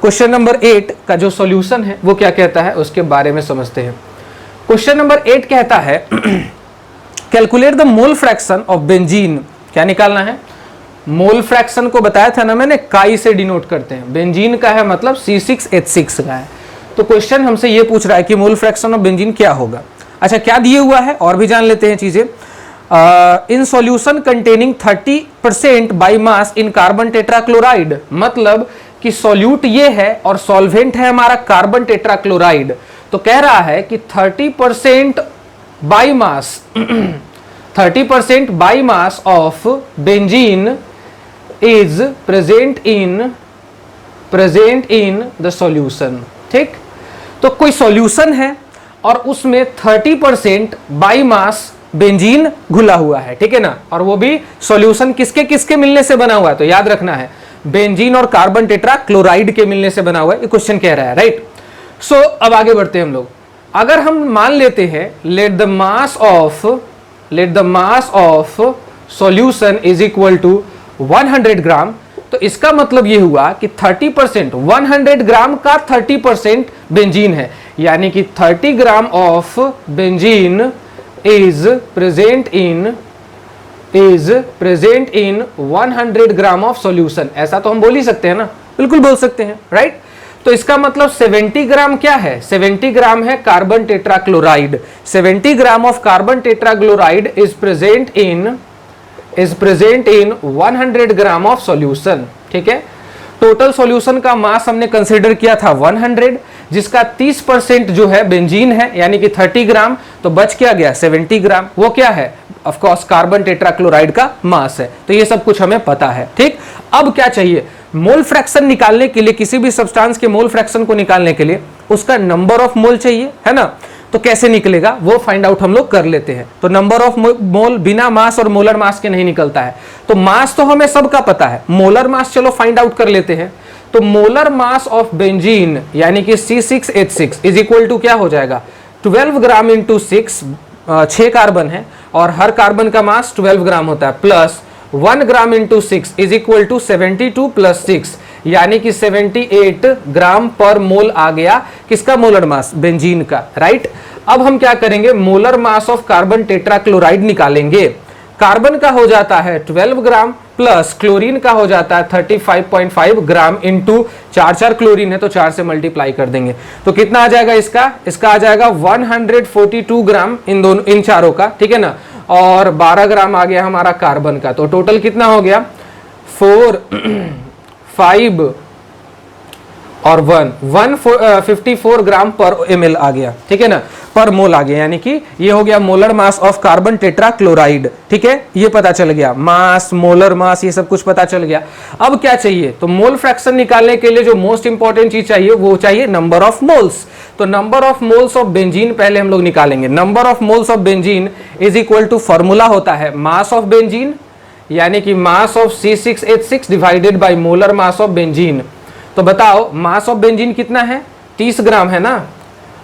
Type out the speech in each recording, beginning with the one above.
Question number 8 का जो solution है वो क्या कहता है उसके बारे में समझते हैं। क्वेश्चन नंबर 8 कहता है calculate the mole fraction of benzene. क्या निकालना है? मोल फ्रैक्शन को बताया था ना मैंने, काई से डिनोट करते हैं। बेंजीन का है मतलब C6H6 का है। तो क्वेश्चन हमसे ये पूछ रहा है कि मोल फ्रैक्शन ऑफ बेंजीन क्या होगा। अच्छा, क्या दिए हुआ है और भी जान लेते हैं चीजें। In solution containing 30% by mass in carbon tetrachloride, मतलब कि सॉल्यूट ये है और सॉल्वेंट है हमारा कार्बन टेट्राक्लोराइड। तो कह रहा है कि 30% by mass 30% by mass of benzene is present in the solution. ठीक, तो कोई सॉल्यूशन है और उसमें 30% बाई मास बेंजीन घुला हुआ है, ठीक है ना, और वो भी सॉल्यूशन किसके किसके मिलने से बना हुआ है, तो याद रखना है बेंजीन और कार्बन टेट्राक्लोराइड के मिलने से बना हुआ है। ये क्वेश्चन कह रहा है, राइट। सो अब आगे बढ़ते हैं हम लोग। अगर हम मान लेते हैं let the mass of solution is equal to 100 gram, तो इसका मतलब ये हुआ कि 30% 100 ग्राम का 30% बेंजीन है, यानी कि 30 gram of benzene is present in 100 gram of solution. ऐसा तो हम बोल ही सकते हैं ना, बिल्कुल बोल सकते हैं, राइट। तो इसका मतलब 70 ग्राम क्या है? 70 ग्राम है carbon tetrachloride. 70 gram of carbon tetrachloride is present in 100 gram of solution, ठीक है। टोटल सॉल्यूशन का मास हमने कंसीडर किया था 100, जिसका 30% जो है बेंजीन है, यानी कि 30 ग्राम, तो बच क्या गया 70 ग्राम। वो क्या है? ऑफ कोर्स कार्बन टेट्राक्लोराइड का मास है। तो ये सब कुछ हमें पता है, ठीक। अब क्या चाहिए? मोल फ्रैक्शन निकालने के लिए, किसी भी सब्सटेंस के मोल फ्रैक्शन को निकालने के लिए उसका नंबर ऑफ मोल चाहिए, है ना। तो कैसे निकलेगा वो फाइंड आउट हम लोग कर लेते हैं। तो नंबर ऑफ मोल बिना मास और मोलर मास के नहीं निकलता है। तो मास तो हमें सबका पता है, मोलर मास चलो फाइंड आउट कर लेते हैं। तो मोलर मास ऑफ बेंजीन यानी कि C6H6 इज इक्वल टू क्या हो जाएगा? 12 ग्राम इंटू 6, 6 कार्बन है और हर कार्बन का मास 12 ग्राम होता है, plus 1 gram into 6 is equal to 72 plus 6, यानी कि 78 ग्राम पर मोल आ गया। किसका मोलर मास? बेंजीन का, राइट। अब हम क्या करेंगे? Molar mass of carbon tetrachloride निकालेंगे। कार्बन का हो जाता है 12 ग्राम प्लस क्लोरीन का हो जाता है 35.5 ग्राम इंटू 4 क्लोरीन है तो 4 से मल्टीप्लाई कर देंगे। तो कितना आ जाएगा इसका? इसका आ जाएगा 142 ग्राम इन चारों का, ठीक है ना। और 12 ग्राम आ गया हमारा कार्बन का। तो टोटल कितना हो गया? 4, 5 और 154 ग्राम पर ml आ गया, ठीक है ना, पर मोल आ गया। यानी कि ये हो गया molar mass of carbon tetrachloride, ठीक है। ये पता चल गया, मास, मोलर मास, ये सब कुछ पता चल गया। अब क्या चाहिए? तो मोल फ्रैक्शन निकालने के लिए जो मोस्ट इंपॉर्टेंट चीज चाहिए वो चाहिए नंबर ऑफ मोल्स। तो number of moles of benzene पहले हम लोग निकालेंगे। Number of moles of benzene is equal to, formula होता है मास ऑफ बेंजीन यानी कि mass of C6H6 divided by molar mass of benzene. तो बताओ मास ऑफ बेंजीन कितना है? 30 ग्राम है ना।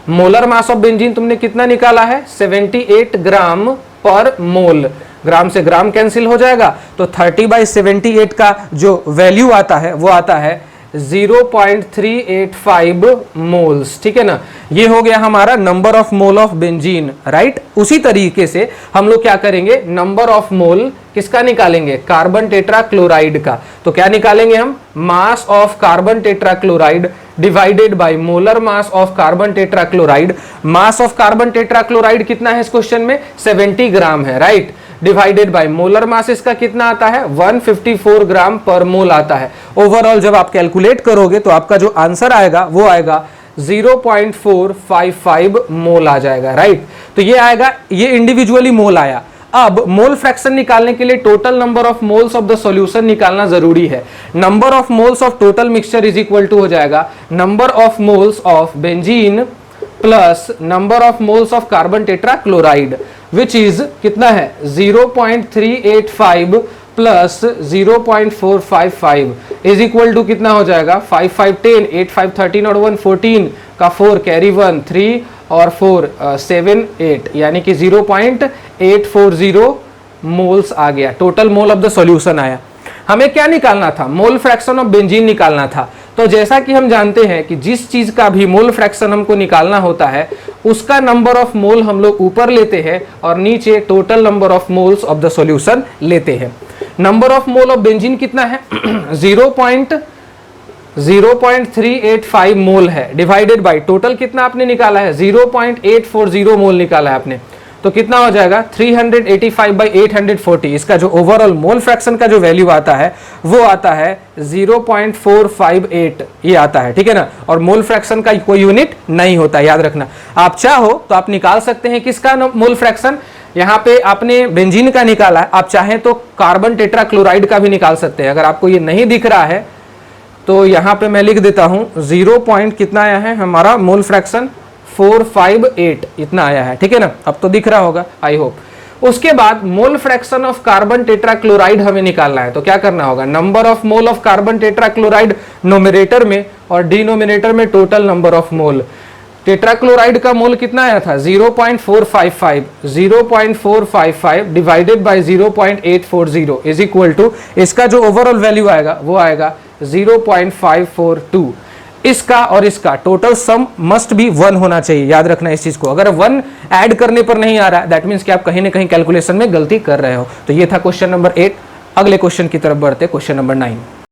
मोलर मास ऑफ बेंजीन तुमने कितना निकाला है? 78 ग्राम पर मोल। ग्राम से ग्राम कैंसिल हो जाएगा, तो 30/78 का जो वैल्यू आता है वो आता है 0.385 मोल्स, ठीक है ना। ये हो गया हमारा number of mole of benzene, right. उसी तरीके से हम लोग क्या करेंगे? नंबर ऑफ मोल किसका निकालेंगे? कार्बन टेट्राक्लोराइड का। तो क्या निकालेंगे हम? Mass of carbon tetrachloride divided by molar mass of carbon tetrachloride. Mass of carbon tetrachloride कितना है इस क्वेश्चन में? 70 ग्राम है, राइट। डिवाइडेड बाय मोलर मास इसका कितना आता है? 154 ग्राम पर मोल आता है। ओवरऑल जब आप कैलकुलेट करोगे तो आपका जो आंसर आएगा वो आएगा 0.455 मोल आ जाएगा, राइट। तो ये आएगा, ये इंडिविजुअली मोल आया। अब मोल फ्रैक्शन निकालने के लिए total number of moles of the solution निकालना जरूरी है। Number of moles of total mixture is equal to हो जाएगा number of moles of benzene plus number of moles of carbon tetrachloride, which is कितना है? 0.385 प्लस 0.455 इज इक्वल टू कितना हो जाएगा? 5 5 10, 8 5 13 और 1 14 का 4 कैरी 1 3 और 4 7 8, यानी कि 0.840 मोल्स आ गया। Total mole of the solution आया। हमें क्या निकालना था? मोल फ्रैक्शन ऑफ बेंजीन निकालना था। तो जैसा कि हम जानते हैं कि जिस चीज का भी मोल फ्रैक्शन हमको निकालना होता है उसका नंबर ऑफ मोल हम लोग ऊपर लेते हैं और नीचे total number of moles of the solution लेते हैं। Number of mole of benzene कितना है 0.385 मोल है, डिवाइडेड बाय टोटल कितना आपने निकाला है 0.840 मोल निकाला है आपने, तो कितना हो जाएगा 385/840। इसका जो ओवरऑल मोल फ्रैक्शन का जो वैल्यू आता है वो आता है 0.458 ये आता है, ठीक है ना। और मोल फ्रैक्शन का कोई यूनिट नहीं होता, याद रखना। आप चाहो तो आप निकाल सकते हैं किसका मोल फ्रैक्शन, यहाँ पे आपने बेंजीन का निकाला है, आप चाहें तो कार्बन टेट्राक्लोराइड का भी निकाल सकते हैं। अगर आपको ये नहीं दिख रहा है तो यहाँ पे मैं लिख देता हूं 0 पॉइंट कितना आया है हमारा मोल फ्रैक्शन 458 इतना आया है, ठीक है ना। अब तो दिख रहा होगा आई होप। उसके बाद mole fraction of carbon tetrachloride हमें निकालना है, तो क्या करना होगा, number of mole of carbon tetrachloride nominator में और डिनोमिनेटर में total number of mole. Tetrachloride का मोल कितना आया था 0.455 divided by 0.840 is equal to इसका जो ओवरऑल वैल्यू आएगा वो आएगा 0.542। इसका और इसका टोटल सम मस्ट बी 1 होना चाहिए, याद रखना इस चीज को। अगर 1 ऐड करने पर नहीं आ रहा है दैट मींस कि आप कहीं ना कहीं कैलकुलेशन में गलती कर रहे हो। तो ये था क्वेश्चन नंबर 8। अगले क्वेश्चन की तरफ बढ़ते, क्वेश्चन नंबर 9।